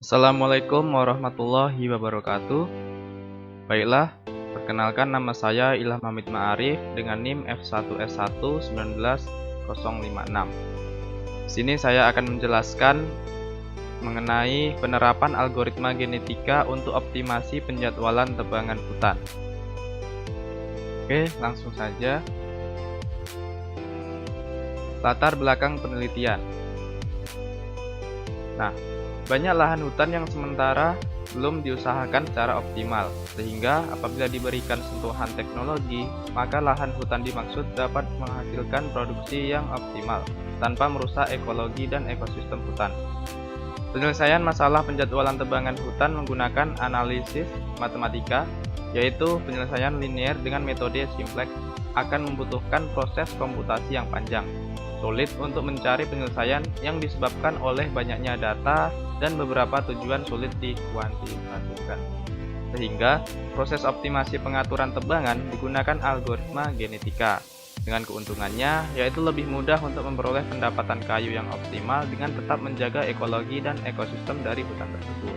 Assalamualaikum warahmatullahi wabarakatuh. Baiklah, perkenalkan nama saya Ilham Hamid Ma'arif dengan NIM F1S1 19056. Di sini saya akan menjelaskan mengenai penerapan algoritma genetika untuk optimasi penjadwalan tebangan hutan. Oke, langsung saja. Latar belakang penelitian. Nah, banyak lahan hutan yang sementara belum diusahakan secara optimal, sehingga apabila diberikan sentuhan teknologi, maka lahan hutan dimaksud dapat menghasilkan produksi yang optimal tanpa merusak ekologi dan ekosistem hutan. Penyelesaian masalah penjadwalan tebangan hutan menggunakan analisis matematika, yaitu penyelesaian linear dengan metode simplex, akan membutuhkan proses komputasi yang panjang, sulit untuk mencari penyelesaian yang disebabkan oleh banyaknya data dan beberapa tujuan sulit dikuantifikasikan. Sehingga proses optimasi pengaturan tebangan digunakan algoritma genetika. Dengan keuntungannya yaitu lebih mudah untuk memperoleh pendapatan kayu yang optimal dengan tetap menjaga ekologi dan ekosistem dari hutan tersebut.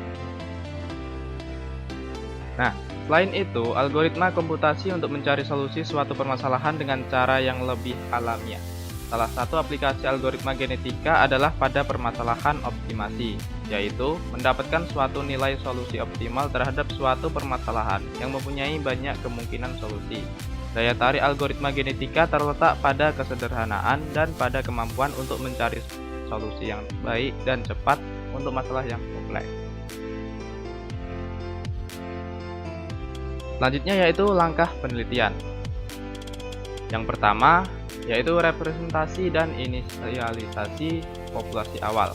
Nah, selain itu, algoritma komputasi untuk mencari solusi suatu permasalahan dengan cara yang lebih alamiah. Salah satu aplikasi algoritma genetika adalah pada permasalahan optimasi, yaitu mendapatkan suatu nilai solusi optimal terhadap suatu permasalahan yang mempunyai banyak kemungkinan solusi. Daya tarik algoritma genetika terletak pada kesederhanaan dan pada kemampuan untuk mencari solusi yang baik dan cepat untuk masalah yang kompleks. Selanjutnya yaitu langkah penelitian. Yang pertama yaitu representasi dan inisialisasi populasi awal.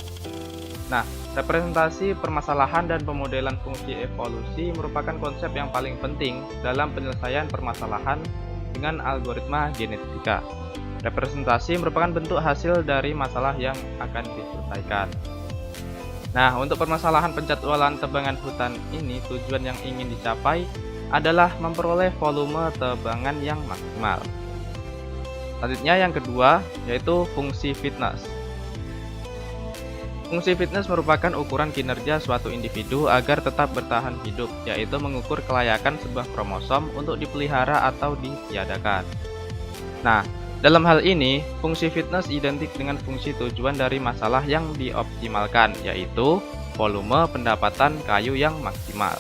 Nah, representasi permasalahan dan pemodelan fungsi evolusi merupakan konsep yang paling penting dalam penyelesaian permasalahan dengan algoritma genetika. Representasi merupakan bentuk hasil dari masalah yang akan diselesaikan. Nah, untuk permasalahan penjadwalan tebangan hutan ini, tujuan yang ingin dicapai adalah memperoleh volume tebangan yang maksimal. Selanjutnya yang kedua yaitu fungsi fitness. Fungsi fitness merupakan ukuran kinerja suatu individu agar tetap bertahan hidup, yaitu mengukur kelayakan sebuah kromosom untuk dipelihara atau ditiadakan. Nah, dalam hal ini, fungsi fitness identik dengan fungsi tujuan dari masalah yang dioptimalkan, yaitu volume pendapatan kayu yang maksimal.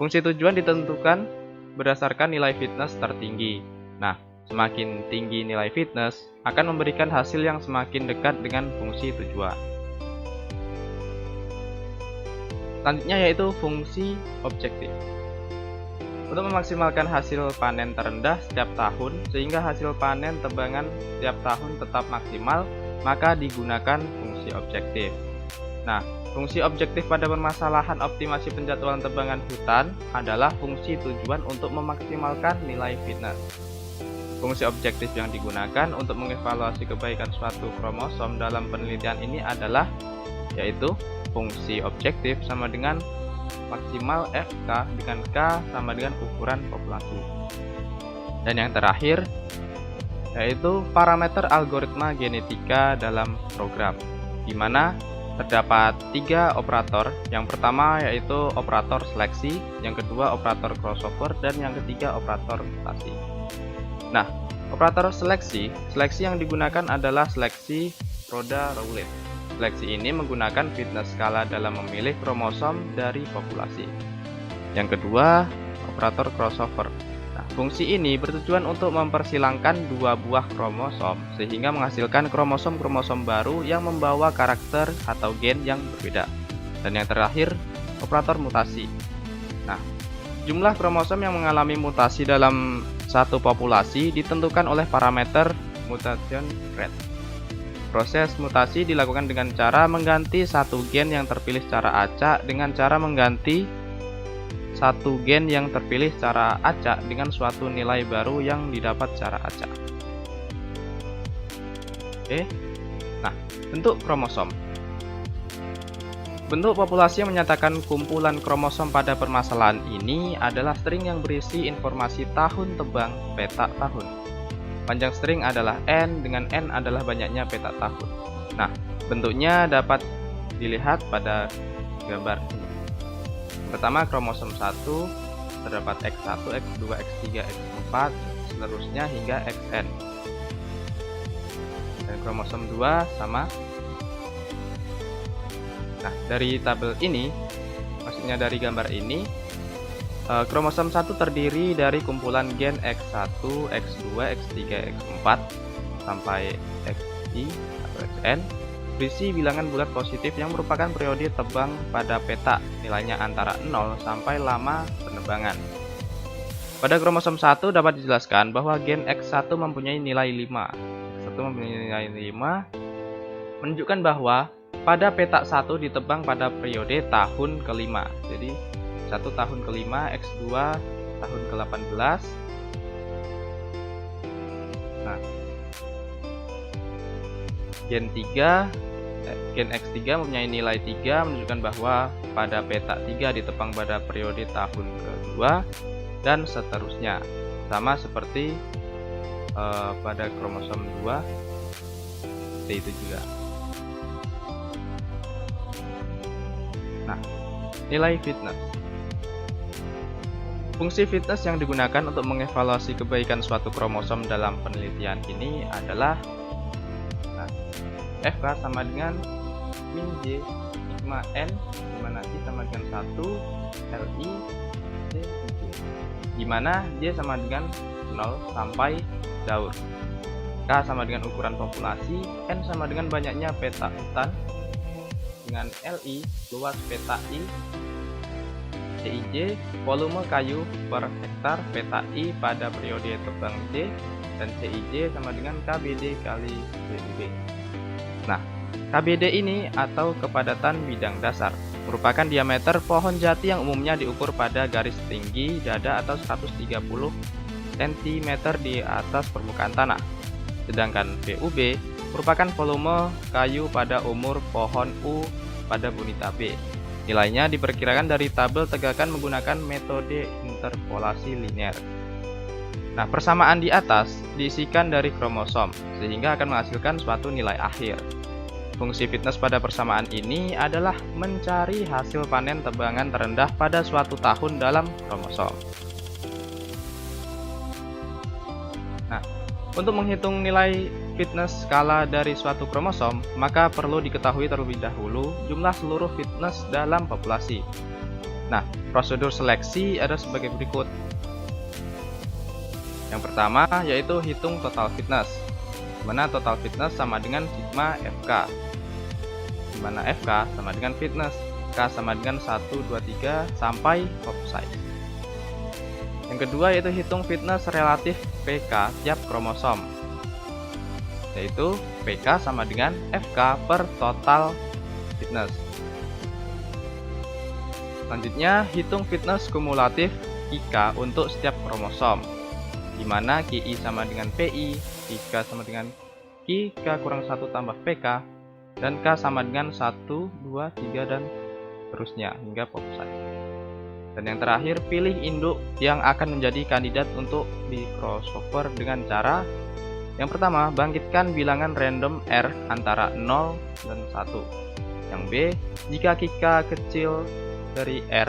Fungsi tujuan ditentukan berdasarkan nilai fitness tertinggi. Nah, semakin tinggi nilai fitness akan memberikan hasil yang semakin dekat dengan fungsi tujuan. Selanjutnya yaitu fungsi objektif. Untuk memaksimalkan hasil panen terendah setiap tahun sehingga hasil panen tebangan setiap tahun tetap maksimal, maka digunakan fungsi objektif. Nah, fungsi objektif pada permasalahan optimasi penjadwalan tebangan hutan adalah fungsi tujuan untuk memaksimalkan nilai fitness. Fungsi objektif yang digunakan untuk mengevaluasi kebaikan suatu kromosom dalam penelitian ini adalah yaitu fungsi objektif sama dengan maksimal FK dengan K sama dengan ukuran populasi. Dan yang terakhir yaitu parameter algoritma genetika dalam program, di mana terdapat 3 operator. Yang pertama yaitu operator seleksi, yang kedua operator crossover, dan yang ketiga operator mutasi. Nah, operator seleksi yang digunakan adalah seleksi roda roulette. Seleksi ini menggunakan fitness skala dalam memilih kromosom dari populasi. Yang kedua, operator crossover. Nah, fungsi ini bertujuan untuk mempersilangkan 2 buah kromosom sehingga menghasilkan kromosom-kromosom baru yang membawa karakter atau gen yang berbeda. Dan yang terakhir, operator mutasi. Nah, jumlah kromosom yang mengalami mutasi dalam satu populasi ditentukan oleh parameter mutation rate. Proses mutasi dilakukan dengan cara mengganti satu gen yang terpilih secara acak dengan cara mengganti satu gen yang terpilih secara acak dengan suatu nilai baru yang didapat secara acak. Oke. Nah, bentuk kromosom. Bentuk populasi yang menyatakan kumpulan kromosom pada permasalahan ini adalah string yang berisi informasi tahun tebang petak tahun. Panjang string adalah N, dengan N adalah banyaknya petak tahun. Nah, bentuknya dapat dilihat pada gambar ini. Pertama, kromosom 1 terdapat X1, X2, X3, X4, seterusnya hingga Xn. Dan kromosom 2 sama. Nah, dari tabel ini, maksudnya dari gambar ini, kromosom 1 terdiri dari kumpulan gen X1, X2, X3, X4 sampai Xy atau Xn, berisi bilangan bulat positif yang merupakan periode tebang pada peta, nilainya antara 0 sampai lama penebangan. Pada kromosom 1 dapat dijelaskan bahwa gen X1 mempunyai nilai 5. X1 mempunyai nilai 5, menunjukkan bahwa pada peta 1 ditebang pada periode tahun ke-5. Jadi 1 tahun ke-5, X2 tahun ke-18. Nah, gen X3 mempunyai nilai 3, menunjukkan bahwa pada peta 3 ditebang pada periode tahun ke-2 dan seterusnya. Sama seperti pada kromosom 2, seperti itu juga. Nah, nilai fitness. Fungsi fitness yang digunakan untuk mengevaluasi kebaikan suatu kromosom dalam penelitian ini adalah FK sama dengan min J sigma N, dimana J sama dengan 1 Li C J, dimana J sama dengan 0 sampai daur, K sama dengan ukuran populasi, N sama dengan banyaknya peta hutan, dengan Li luas peta I, Cij volume kayu per hektar peta I pada periode tebang C, dan Cij sama dengan KBD kali BUB. Nah, KBD ini atau kepadatan bidang dasar merupakan diameter pohon jati yang umumnya diukur pada garis tinggi dada atau 130 cm di atas permukaan tanah. Sedangkan VUB merupakan volume kayu pada umur pohon U pada bunita B. Nilainya diperkirakan dari tabel tegakan menggunakan metode interpolasi linear. Nah, persamaan di atas diisikan dari kromosom sehingga akan menghasilkan suatu nilai akhir. Fungsi fitness pada persamaan ini adalah mencari hasil panen tebangan terendah pada suatu tahun dalam kromosom. Nah, untuk menghitung nilai fitness skala dari suatu kromosom, maka perlu diketahui terlebih dahulu jumlah seluruh fitness dalam populasi. Nah, prosedur seleksi ada sebagai berikut. Yang pertama yaitu hitung total fitness, di mana total fitness sama dengan sigma FK, di mana FK sama dengan fitness, K sama dengan 1, 2, 3 sampai pop size. Yang kedua yaitu hitung fitness relatif PK tiap kromosom, yaitu PK sama dengan FK per total fitness. Selanjutnya hitung fitness kumulatif IK untuk setiap kromosom, di mana KI sama dengan PI, IK sama dengan K kurang 1 tambah PK, dan K sama dengan 1, 2, 3 dan seterusnya hingga pop size. Dan yang terakhir, pilih induk yang akan menjadi kandidat untuk di crossover dengan cara yang pertama, bangkitkan bilangan random R antara 0 dan 1. Yang B, jika KK kecil dari R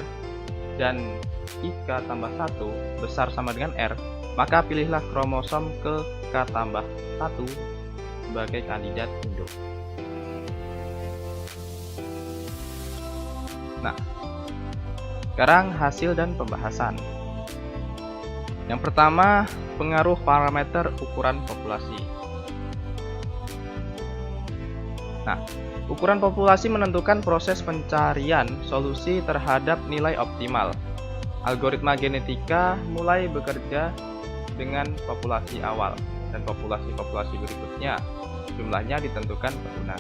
dan IK tambah 1 besar sama dengan R, maka pilihlah kromosom ke K tambah 1 sebagai kandidat induk. Nah, sekarang hasil dan pembahasan. Yang pertama, pengaruh parameter ukuran populasi. Nah, ukuran populasi menentukan proses pencarian solusi terhadap nilai optimal. Algoritma genetika mulai bekerja dengan populasi awal, dan populasi-populasi berikutnya jumlahnya ditentukan pengguna.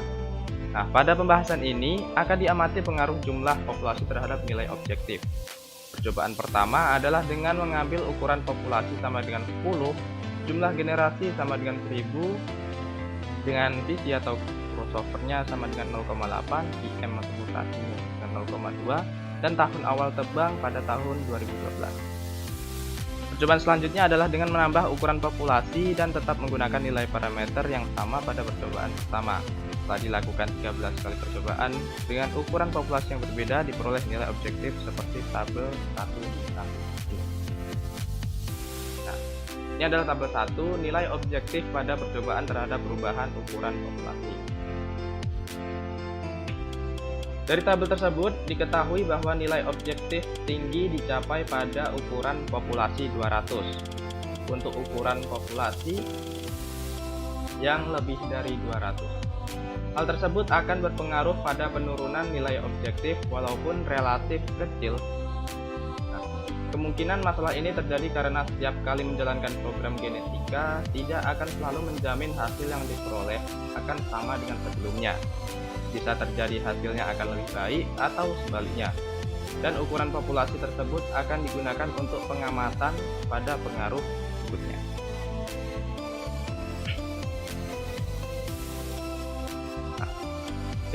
Nah, pada pembahasan ini akan diamati pengaruh jumlah populasi terhadap nilai objektif. Percobaan pertama adalah dengan mengambil ukuran populasi sama dengan 10, jumlah generasi sama dengan 1000, dengan visi atau crossovernya sama dengan 0,8, IM atau mutasinya dengan 0,2, dan tahun awal tebang pada tahun 2012. Percobaan selanjutnya adalah dengan menambah ukuran populasi dan tetap menggunakan nilai parameter yang sama pada percobaan pertama. Setelah dilakukan 13 kali percobaan dengan ukuran populasi yang berbeda, diperoleh nilai objektif seperti tabel 1 di samping ini. Nah, ini adalah tabel 1, nilai objektif pada percobaan terhadap perubahan ukuran populasi. Dari tabel tersebut diketahui bahwa nilai objektif tinggi dicapai pada ukuran populasi 200. Untuk ukuran populasi yang lebih dari 200. Hal tersebut akan berpengaruh pada penurunan nilai objektif walaupun relatif kecil. Nah, kemungkinan masalah ini terjadi karena setiap kali menjalankan program genetika tidak akan selalu menjamin hasil yang diperoleh akan sama dengan sebelumnya. Bisa terjadi hasilnya akan lebih baik atau sebaliknya. Dan ukuran populasi tersebut akan digunakan untuk pengamatan pada pengaruh berikutnya. Nah,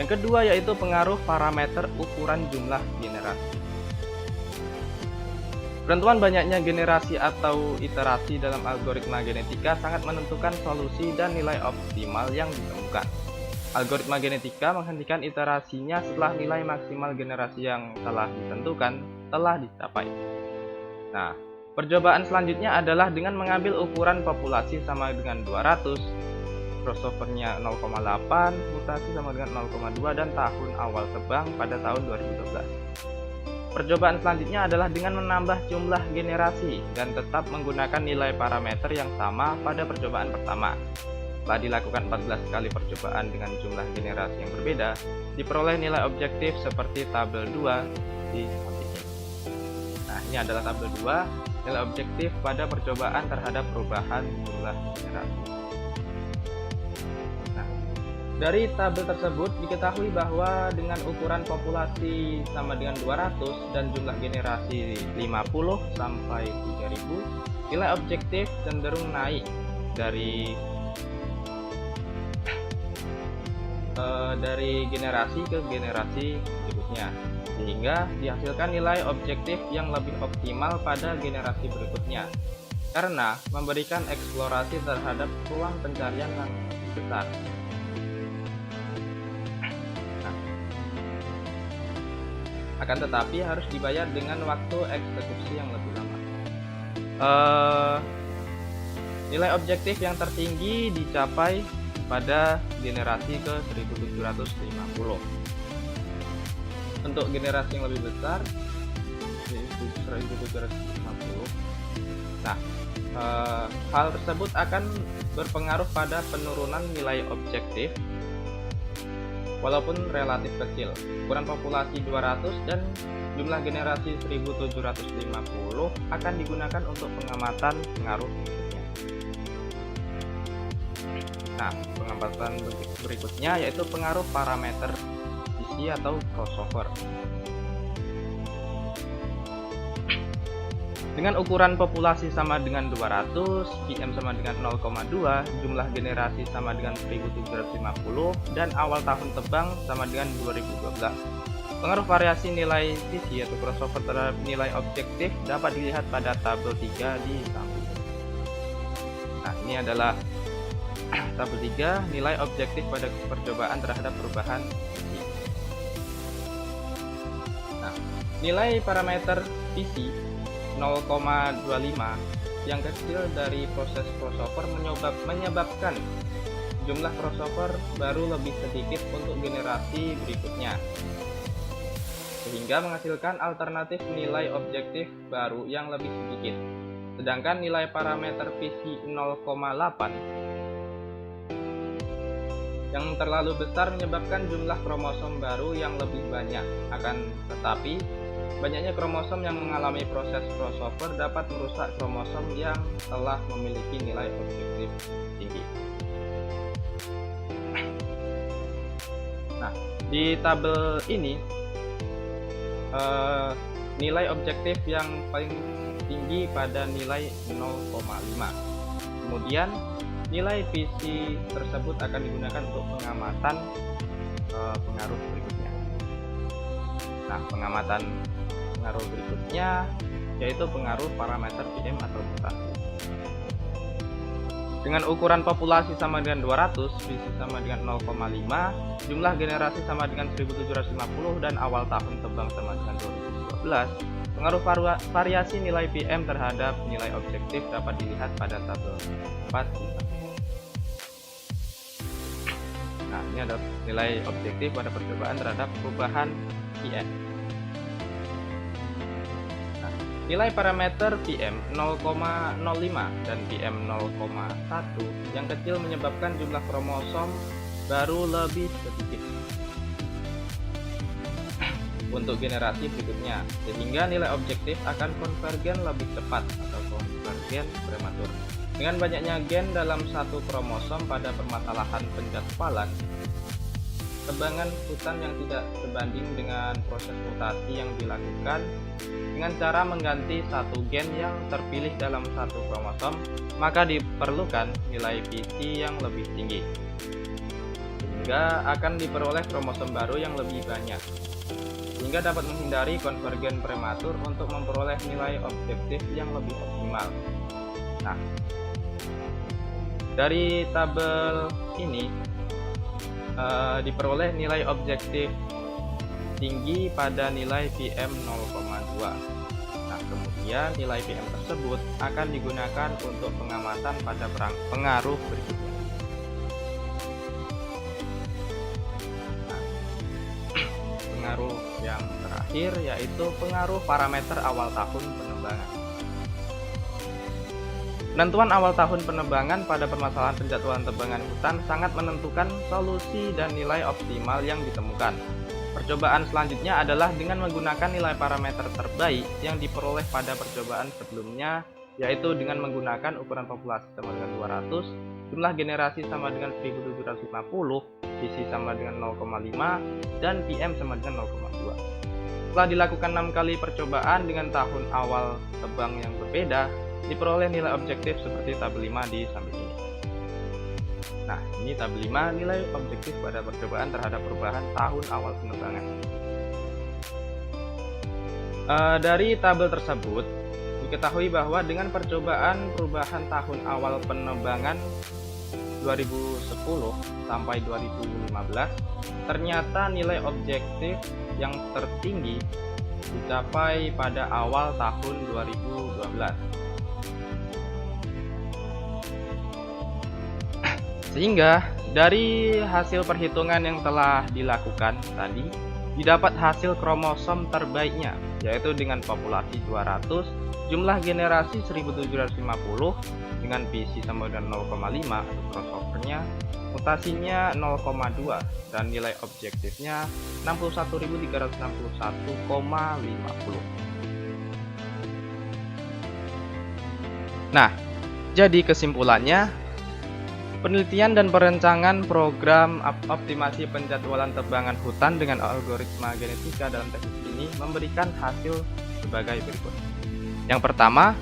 yang kedua yaitu pengaruh parameter ukuran jumlah generasi. Penentuan banyaknya generasi atau iterasi dalam algoritma genetika sangat menentukan solusi dan nilai optimal yang ditemukan. Algoritma genetika menghentikan iterasinya setelah nilai maksimal generasi yang telah ditentukan telah dicapai. Nah, percobaan selanjutnya adalah dengan mengambil ukuran populasi sama dengan 200, crossovernya 0,8, mutasi sama dengan 0,2, dan tahun awal tebang pada tahun 2012. Percobaan selanjutnya adalah dengan menambah jumlah generasi dan tetap menggunakan nilai parameter yang sama pada percobaan pertama. Setelah dilakukan 14 kali percobaan dengan jumlah generasi yang berbeda, diperoleh nilai objektif seperti tabel 2 di samping ini. Nah, ini adalah tabel 2, nilai objektif pada percobaan terhadap perubahan jumlah generasi. Nah, dari tabel tersebut diketahui bahwa dengan ukuran populasi sama dengan 200 dan jumlah generasi 50 sampai 3000, nilai objektif cenderung naik dari generasi ke generasi berikutnya, sehingga dihasilkan nilai objektif yang lebih optimal pada generasi berikutnya karena memberikan eksplorasi terhadap ruang pencarian yang besar. Nah, akan tetapi harus dibayar dengan waktu eksekusi yang lebih lama. Nilai objektif yang tertinggi dicapai pada generasi ke 1750. Untuk generasi yang lebih besar 1750. Nah, hal tersebut akan berpengaruh pada penurunan nilai objektif walaupun relatif kecil. Ukuran populasi 200 dan jumlah generasi 1750 akan digunakan untuk pengamatan pengaruh. Nah, pengamatan berikutnya yaitu pengaruh parameter isi atau crossover. Dengan ukuran populasi sama dengan 200, PM sama dengan 0,2, jumlah generasi sama dengan 1750, dan awal tahun tebang sama dengan 2012. Pengaruh variasi nilai sisi atau crossover terhadap nilai objektif dapat dilihat pada tabel 3 di samping. Nah, ini adalah tabel 3, nilai objektif pada percobaan terhadap perubahan visi. Nah, nilai parameter visi 0,25 yang kecil dari proses crossover menyebabkan jumlah crossover baru lebih sedikit untuk generasi berikutnya, sehingga menghasilkan alternatif nilai objektif baru yang lebih sedikit. Sedangkan nilai parameter visi 0,8 yang terlalu besar menyebabkan jumlah kromosom baru yang lebih banyak. Akan tetapi, banyaknya kromosom yang mengalami proses crossover dapat merusak kromosom yang telah memiliki nilai objektif tinggi. Nah, di tabel ini nilai objektif yang paling tinggi pada nilai 0,5. Kemudian nilai visi tersebut akan digunakan untuk pengamatan pengaruh berikutnya. Nah, pengamatan pengaruh berikutnya yaitu pengaruh parameter PM atau mutasi. Dengan ukuran populasi sama dengan 200, visi sama dengan 0,5, jumlah generasi sama dengan 1750, dan awal tahun tebang sama dengan 2012, pengaruh variasi nilai PM terhadap nilai objektif dapat dilihat pada tabel 4. Nah, ini adalah nilai objektif pada percobaan terhadap perubahan PM. Nilai parameter PM 0,05 dan PM 0,1 yang kecil menyebabkan jumlah kromosom baru lebih sedikit untuk generasi berikutnya, sehingga nilai objektif akan konvergen lebih cepat atau konvergen prematur. Dengan banyaknya gen dalam satu kromosom pada permasalahan penjadwalan tebangan hutan yang tidak sebanding dengan proses mutasi yang dilakukan dengan cara mengganti satu gen yang terpilih dalam satu kromosom, maka diperlukan nilai PC yang lebih tinggi, sehingga akan diperoleh kromosom baru yang lebih banyak, sehingga dapat menghindari konvergen prematur untuk memperoleh nilai objektif yang lebih optimal. Nah, dari tabel ini diperoleh nilai objektif tinggi pada nilai PM 0,2. Nah, kemudian nilai PM tersebut akan digunakan untuk pengamatan pada pengaruh berikutnya. Nah, pengaruh yang terakhir yaitu pengaruh parameter awal tahun penebangan. Penentuan awal tahun penebangan pada permasalahan penjadwalan tebangan hutan sangat menentukan solusi dan nilai optimal yang ditemukan. Percobaan selanjutnya adalah dengan menggunakan nilai parameter terbaik yang diperoleh pada percobaan sebelumnya, yaitu dengan menggunakan ukuran populasi sama dengan 200, jumlah generasi sama dengan 1750, visi sama dengan 0,5, dan PM sama dengan 0,2. Setelah dilakukan 6 kali percobaan dengan tahun awal tebang yang berbeda, diperoleh nilai objektif seperti tabel 5 di samping ini. Nah, ini tabel 5 nilai objektif pada percobaan terhadap perubahan tahun awal penebangan. Dari tabel tersebut, diketahui bahwa dengan percobaan perubahan tahun awal penebangan 2010 sampai 2015, ternyata nilai objektif yang tertinggi dicapai pada awal tahun 2012. Sehingga dari hasil perhitungan yang telah dilakukan tadi, didapat hasil kromosom terbaiknya, yaitu dengan populasi 200, jumlah generasi 1750, dengan PC sama dengan 0,5 atau crossovernya, mutasinya 0,2, dan nilai objektifnya 61.361,50. Nah, jadi kesimpulannya, penelitian dan perencanaan program optimasi penjadwalan tebangan hutan dengan algoritma genetika dalam tesis ini memberikan hasil sebagai berikut. Yang pertama,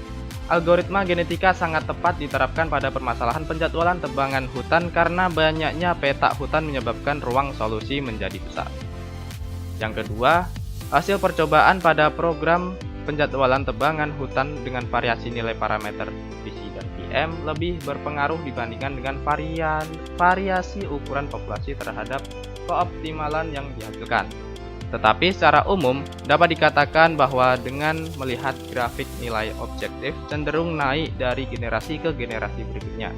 algoritma genetika sangat tepat diterapkan pada permasalahan penjadwalan tebangan hutan karena banyaknya petak hutan menyebabkan ruang solusi menjadi besar. Yang kedua, hasil percobaan pada program penjadwalan tebangan hutan dengan variasi nilai parameter visi dan PM lebih berpengaruh dibandingkan dengan variasi ukuran populasi terhadap keoptimalan yang dihasilkan. Tetapi secara umum dapat dikatakan bahwa dengan melihat grafik nilai objektif cenderung naik dari generasi ke generasi berikutnya,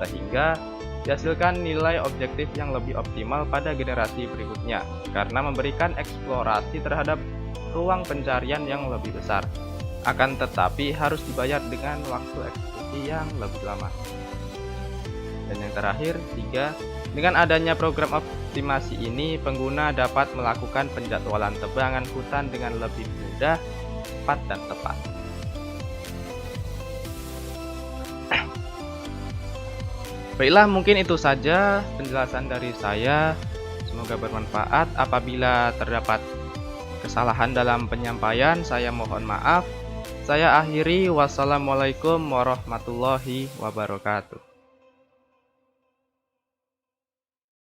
sehingga dihasilkan nilai objektif yang lebih optimal pada generasi berikutnya karena memberikan eksplorasi terhadap ruang pencarian yang lebih besar. Akan tetapi harus dibayar dengan waktu eksekusi yang lebih lama. Dan yang terakhir, 3. Dengan adanya program optimasi ini, pengguna dapat melakukan penjadwalan tebangan hutan dengan lebih mudah, cepat, dan tepat. Baiklah, mungkin itu saja penjelasan dari saya. Semoga bermanfaat. Apabila terdapat kesalahan dalam penyampaian, saya mohon maaf. Saya akhiri. Wassalamualaikum warahmatullahi wabarakatuh.